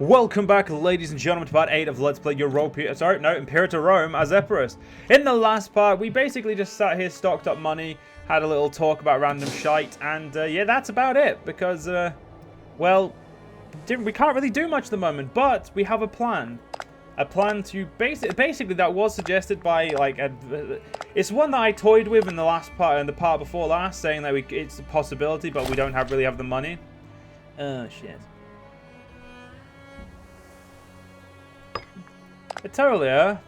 Welcome back, ladies and gentlemen, to part 8 of Let's Play Imperator Rome as Epirus. In the last part, we basically just sat here, stocked up money, had a little talk about random shite, and yeah, that's about it, because, well, we can't really do much at the moment, but we have a plan. A plan to, basically that was suggested by, like, it's one that I toyed with in the last part, in the part before last, saying that it's a possibility, but we don't really have the money. Oh, shit. Etolia,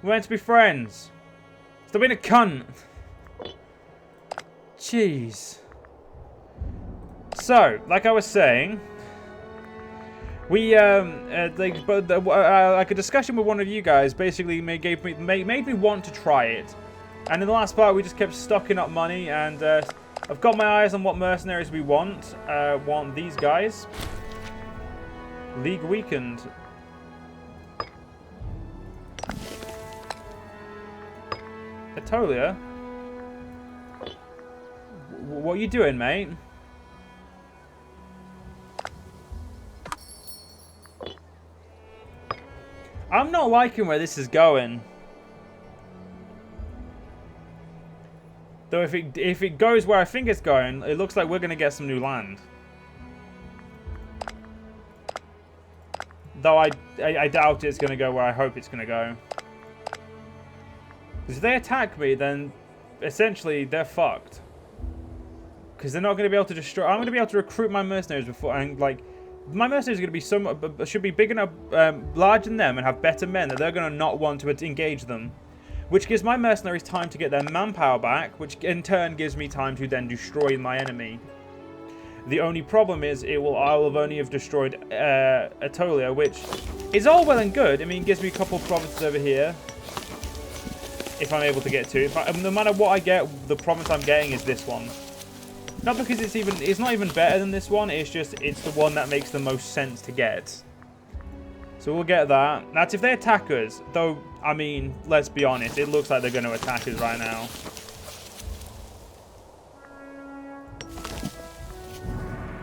we're meant to be friends. Stop being a cunt. Jeez. So, like I was saying, we like a discussion with one of you guys basically made me want to try it. And in the last part, we just kept stocking up money, and I've got my eyes on what mercenaries we want. Want these guys. League weakened. Etolia? What are you doing, mate? I'm not liking where this is going. Though if it goes where I think it's going, it looks like we're going to get some new land. Though I doubt it's going to go where I hope it's going to go. Because if they attack me, then essentially they're fucked. Because they're not going to be able to destroy. I'm going to be able to recruit my mercenaries before, and like my mercenaries are going to be so much, should be big enough, larger than them, and have better men that they're going to not want to engage them. Which gives my mercenaries time to get their manpower back, which in turn gives me time to then destroy my enemy. The only problem is I will only have destroyed Etolia, which is all well and good. I mean, it gives me a couple of provinces over here. If I'm able to get to it. No matter what I get, the province I'm getting is this one. Not because it's not even better than this one, it's the one that makes the most sense to get. So we'll get that. That's if they attack us. Though, I mean, let's be honest, it looks like they're going to attack us right now.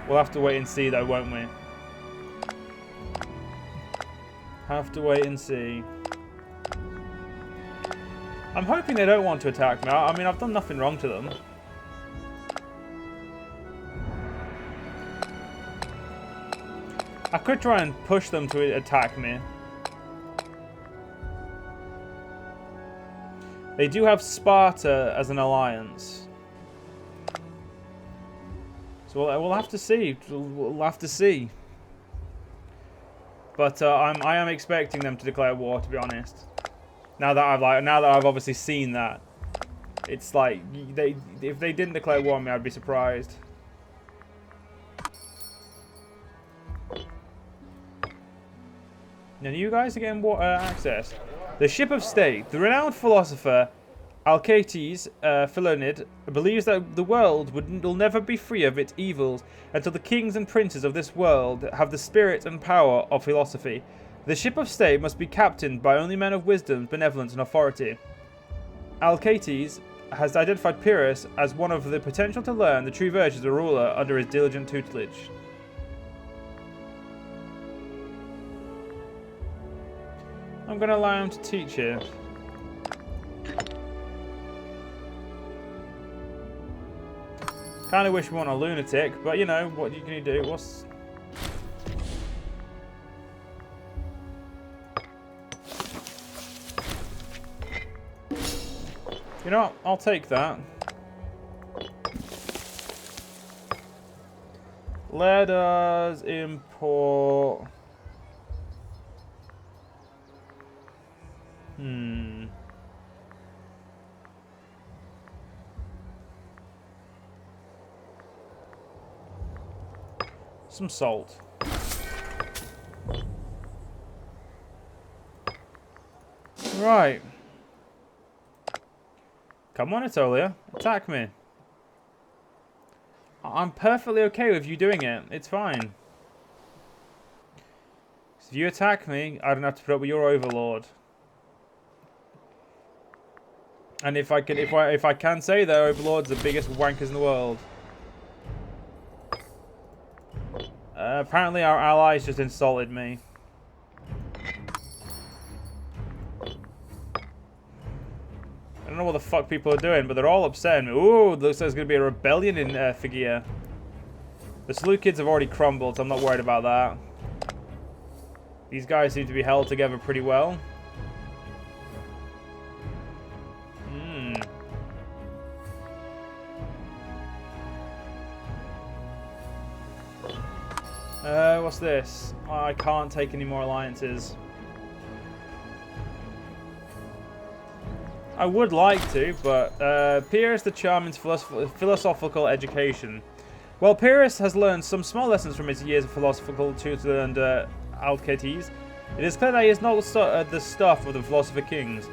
We'll have to wait and see though, won't we? Have to wait and see. I'm hoping they don't want to attack me. I mean, I've done nothing wrong to them. I could try and push them to attack me. They do have Sparta as an alliance. So we'll have to see. We'll have to see. But I am expecting them to declare war, to be honest. Now that I've obviously seen that, it's like if they didn't declare war on me, I'd be surprised. Now you guys are getting access. The ship of state. The renowned philosopher Alcates Philonid believes that the world will never be free of its evils until the kings and princes of this world have the spirit and power of philosophy. The ship of state must be captained by only men of wisdom, benevolence, and authority. Alcates has identified Pyrrhus as one of the potential to learn the true virtues of a ruler under his diligent tutelage. I'm going to allow him to teach you. Kind of wish we want a lunatic, but you know, what can you do? You know what? I'll take that. Let us import... some salt. Right. Come on, Etolia. Attack me. I'm perfectly okay with you doing it. It's fine. If you attack me, I don't have to put up with your overlord. And if I can say that overlord's the biggest wankers in the world. Apparently our allies just insulted me. I don't know what the fuck people are doing, but they're all upset. Ooh, looks like there's going to be a rebellion in Phrygia. The Seleucids have already crumbled, so I'm not worried about that. These guys seem to be held together pretty well. What's this? Oh, I can't take any more alliances. I would like to, but Pyrrhus the Charming's philosophical education. While Pyrrhus has learned some small lessons from his years of philosophical tutor under Alcides, it is clear that he is not the stuff of the philosopher kings.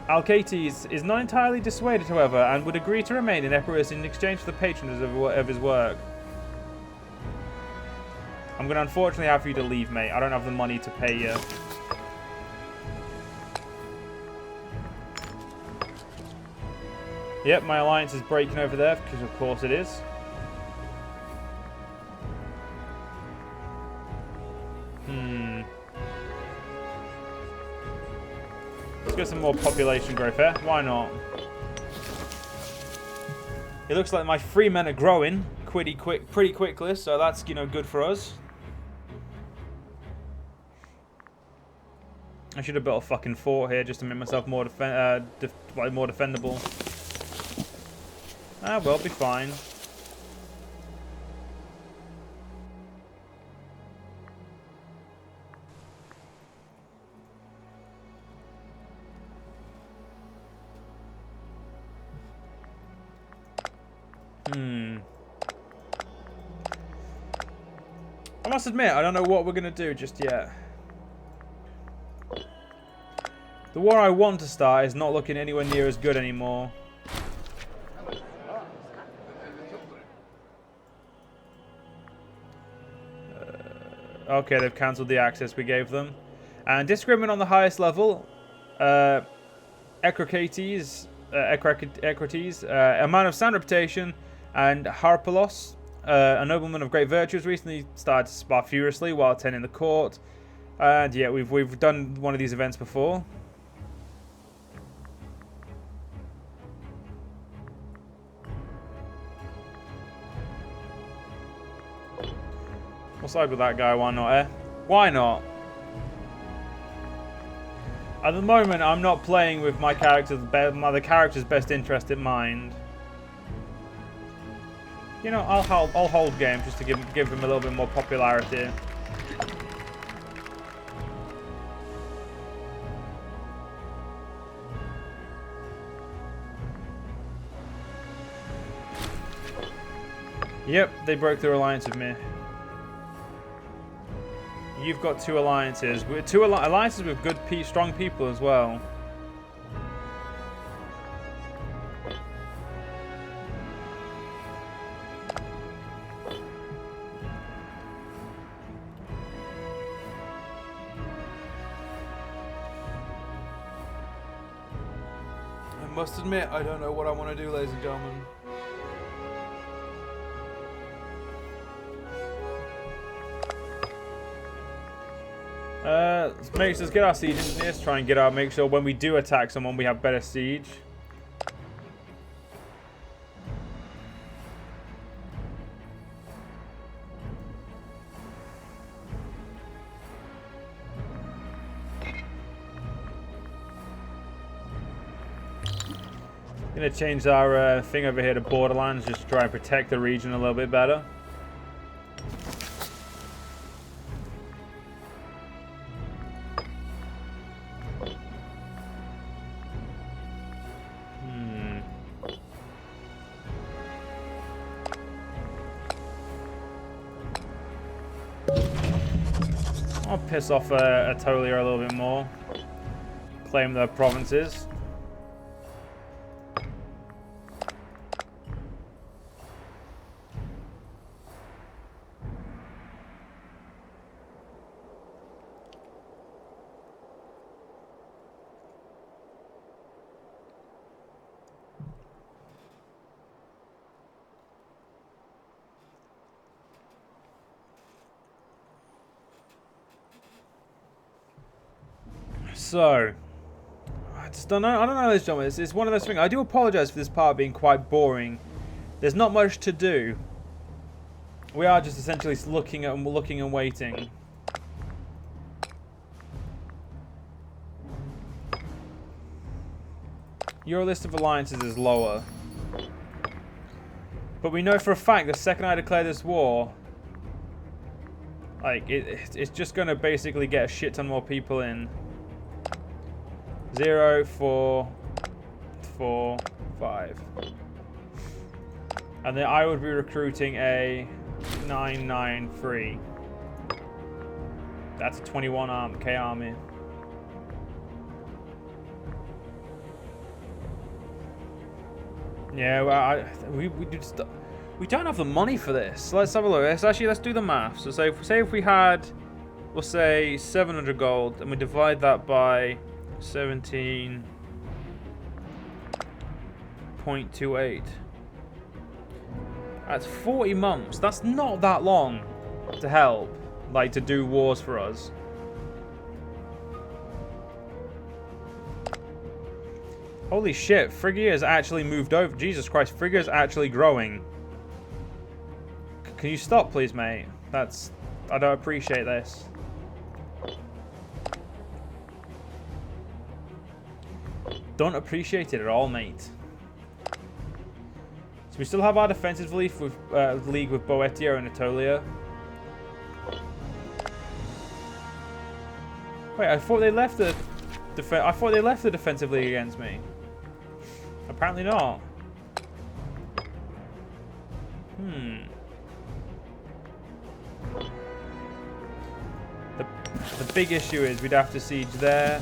Alcides is not entirely dissuaded, however, and would agree to remain in Epirus in exchange for the patronage of his work. I'm going to unfortunately have for you to leave, mate. I don't have the money to pay you. Yep, my alliance is breaking over there, because of course it is. Let's get some more population growth here. Why not? It looks like my free men are growing pretty quickly, so that's, you know, good for us. I should have built a fucking fort here just to make myself more more defendable. Ah, well, be fine. I must admit, I don't know what we're going to do just yet. The war I want to start is not looking anywhere near as good anymore. Okay, they've cancelled the access we gave them. And disagreement on the highest level. Ecrates, a man of sound reputation, and Harpalos, a nobleman of great virtues, recently started to spar furiously while attending the court. And yeah, we've done one of these events before. We'll side with that guy, why not, eh? Why not? At the moment, I'm not playing with the character's best interest in mind. You know, I'll hold game just to give him a little bit more popularity. Yep, they broke their alliance with me. You've got two alliances. Alliances with good, strong people as well. I must admit, I don't know what I want to do, ladies and gentlemen. Let's get our siege engineers. Try and make sure when we do attack someone, we have better siege. Gonna change our thing over here to Borderlands just to try and protect the region a little bit better. I'll piss off Atolia a little bit more. Claim their provinces. So, I just don't know. I don't know, ladies and gentlemen. It's one of those things. I do apologise for this part being quite boring. There's not much to do. We are just essentially looking and waiting. Your list of alliances is lower. But we know for a fact the second I declare this war, like, it's just going to basically get a shit ton more people in. 0, 4, 4, 5. And then I would be recruiting a 993. That's a 21K army. Yeah, well, we don't have the money for this. Let's have a look. Let's do the math. So say if we had, we'll say 700 gold, and we divide that by 17.28. That's 40 months. That's not that long to help, like, to do wars for us. Holy shit, Phrygia has actually moved over. Jesus Christ, Phrygia is actually growing. Can you stop, please, mate? I don't appreciate this. Don't appreciate it at all, mate. So we still have our defensive league with Boeotia and Anatolia. Wait, I thought they left the defensive league against me. Apparently not. The big issue is we'd have to siege there.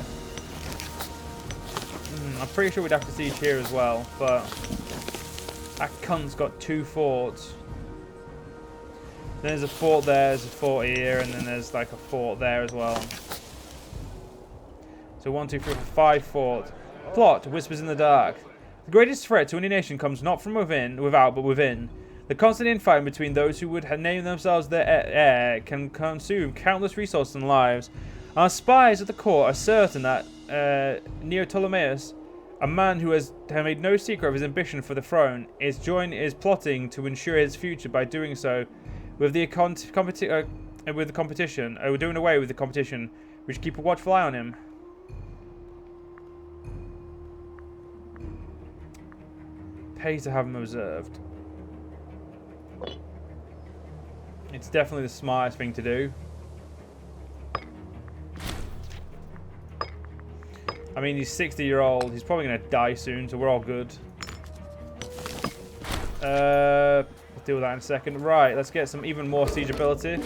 I'm pretty sure we'd have to siege here as well, but that cunt's got 2 forts. Then there's a fort there, there's a fort here, and then there's like a fort there as well. So 1, 2, 3, 4, 5 forts. Plot, whispers in the dark. The greatest threat to any nation comes not from without, but within. The constant infighting between those who would name themselves their heir can consume countless resources and lives. Our spies at the court are certain that Neoptolemus, a man who has made no secret of his ambition for the throne, is plotting to ensure his future by doing so with the competition. Doing away with the competition. We should keep a watchful eye on him. Pay to have him observed. It's definitely the smartest thing to do. I mean, he's 60-year-old. He's probably going to die soon, so we're all good. We'll deal with that in a second. Right, let's get some even more siege ability.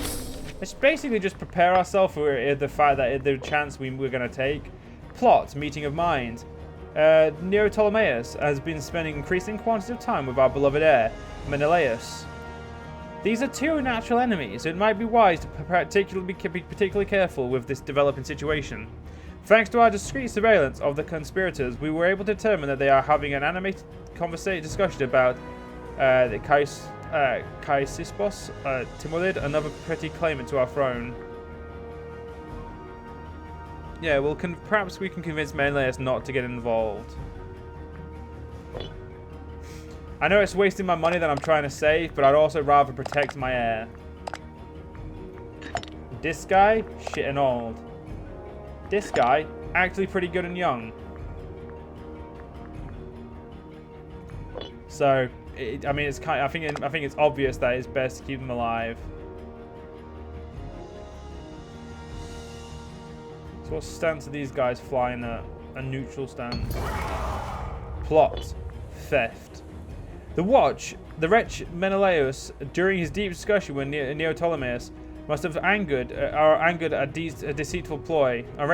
Let's basically just prepare ourselves for the fact that the chance we're going to take. Plot, meeting of minds. Neoptolemus has been spending increasing quantities of time with our beloved heir, Menelaus. These are 2 natural enemies, so it might be wise to be particularly careful with this developing situation. Thanks to our discreet surveillance of the conspirators, we were able to determine that they are having an animated discussion about the Caesispos, Timolid, another petty claimant to our throne. Yeah, well, perhaps we can convince Menelaus not to get involved. I know it's wasting my money that I'm trying to save, but I'd also rather protect my heir. This guy, shit and old. This guy, actually pretty good and young. So, I mean, it's kind. I think it's obvious that it's best to keep him alive. So, what stance are these guys flying at? A neutral stance. Plot, theft. The wretch Menelaus, during his deep discussion with Neoptolemus, must have arranged a deceitful ploy. While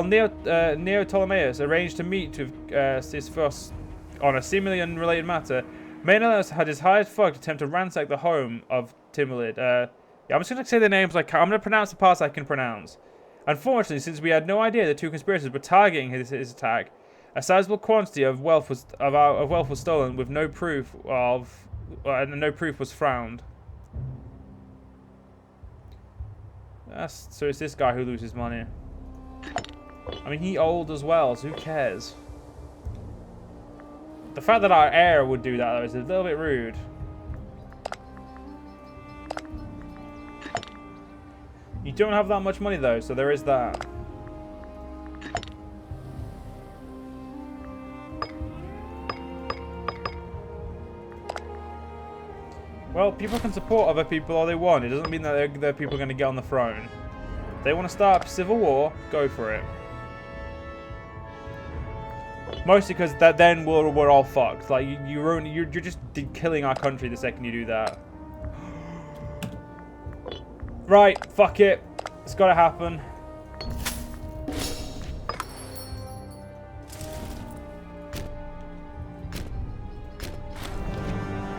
Neoptolemus arranged to meet with Sisyphus on a seemingly unrelated matter, Menelaus had his highest thug attempt to ransack the home of Timolid. Yeah, I'm just going to say the names like I'm going to pronounce the parts I can pronounce. Unfortunately, since we had no idea the 2 conspirators were targeting his attack, a sizable quantity of wealth was stolen with no proof was found. So it's this guy who loses money. I mean, he's old as well, so who cares? The fact that our heir would do that, though, is a little bit rude. You don't have that much money, though, so there is that. Well, people can support other people all they want. It doesn't mean that they're people going to get on the throne. If they want to start a civil war, go for it. Mostly because then we're all fucked. Like you're just killing our country the second you do that. Right, fuck it. It's got to happen.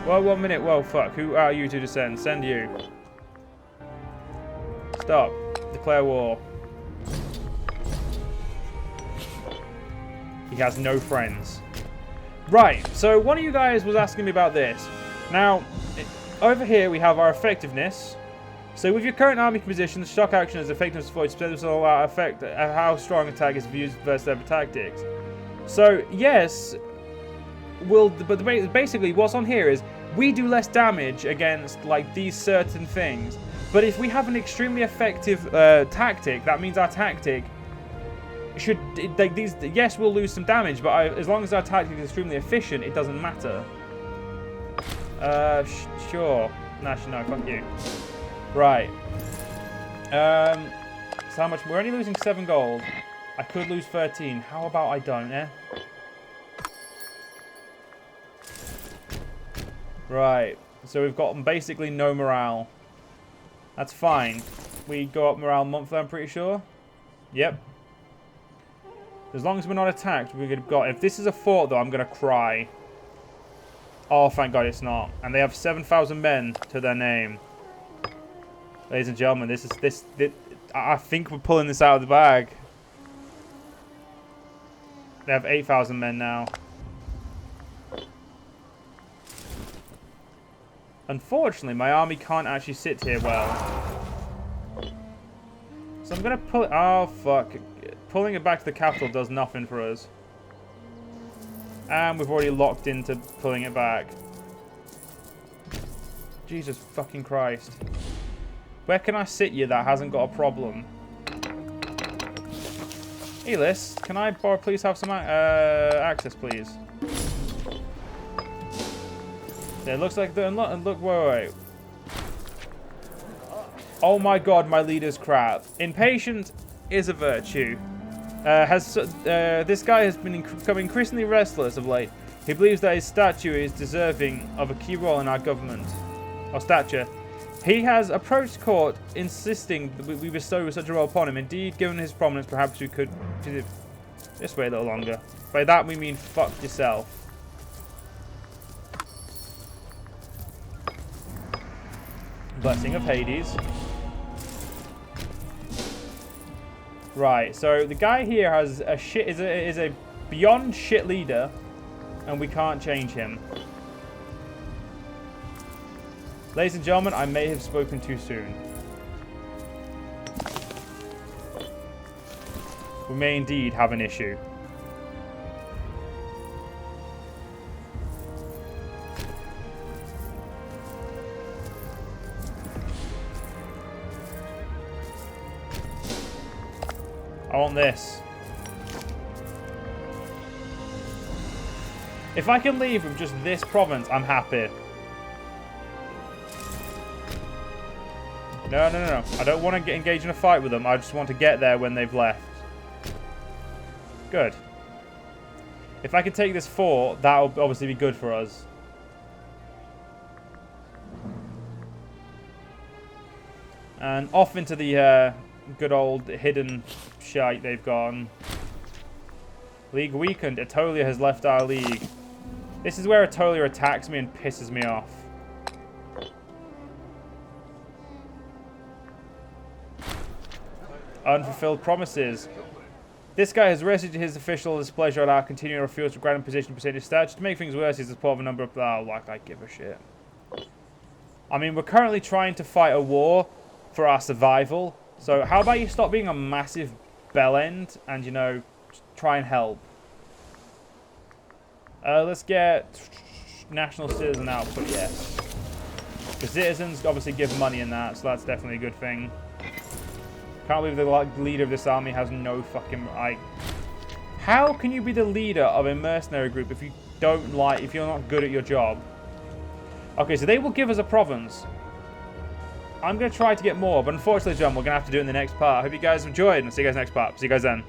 Whoa, 1 minute. Whoa, fuck. Who are you to descend? Send you. Stop. Declare war. He has no friends. Right, so one of you guys was asking me about this. Now, over here we have our effectiveness. So with your current army composition, the shock action has effectiveness of 40%, will affect how strong attack is used versus other tactics. So, yes, but basically what's on here is we do less damage against like these certain things. But if we have an extremely effective tactic, that means our tactic should, like these, yes, we'll lose some damage, but as long as our tactic is extremely efficient, it doesn't matter. Sure. No, fuck you. Right. So how much? We're only losing 7 gold. I could lose 13. How about I don't, eh? Right. So we've got basically no morale. That's fine. We go up morale monthly, I'm pretty sure. Yep. As long as we're not attacked, we're gonna go. If this is a fort, though, I'm gonna cry. Oh, thank God it's not. And they have 7,000 men to their name. Ladies and gentlemen, this. I think we're pulling this out of the bag. They have 8,000 men now. Unfortunately, my army can't actually sit here well. So I'm gonna pull it. Oh fuck! Pulling it back to the capital does nothing for us. And we've already locked into pulling it back. Jesus fucking Christ. Where can I sit you that hasn't got a problem? Elis, can I please have some access, please? Yeah, it looks like the... Look, wait. Oh my God, my leader's crap. Impatience is a virtue. This guy has become increasingly restless of late. He believes that his statue is deserving of a key role in our government. Or stature. He has approached court, insisting that we bestow such a role upon him. Indeed, given his prominence, perhaps we could just wait a little longer. By that we mean fuck yourself. Blessing of Hades. Right, so the guy here has a shit is a beyond shit leader, and we can't change him. Ladies and gentlemen, I may have spoken too soon. We may indeed have an issue. I want this. If I can leave with just this province, I'm happy. No. I don't want to engage in a fight with them. I just want to get there when they've left. Good. If I can take this fort, that'll obviously be good for us. And off into the good old hidden shite they've gone. League weakened. Etolia has left our league. This is where Etolia attacks me and pisses me off. Unfulfilled promises. This guy has rested his official displeasure at our continuing refusal to grant him position percentage stats. To make things worse, he's part of a number of... Oh, like I give a shit. I mean, we're currently trying to fight a war for our survival. So how about you stop being a massive bell end and, you know, try and help. Let's get national citizen output, yes. The citizens obviously give money in that, so that's definitely a good thing. Can't believe the leader of this army has no fucking... How can you be the leader of a mercenary group if you don't like... if you're not good at your job? Okay, so they will give us a province. I'm going to try to get more, but unfortunately, John, we're going to have to do it in the next part. I hope you guys enjoyed, and I'll see you guys next part. See you guys then.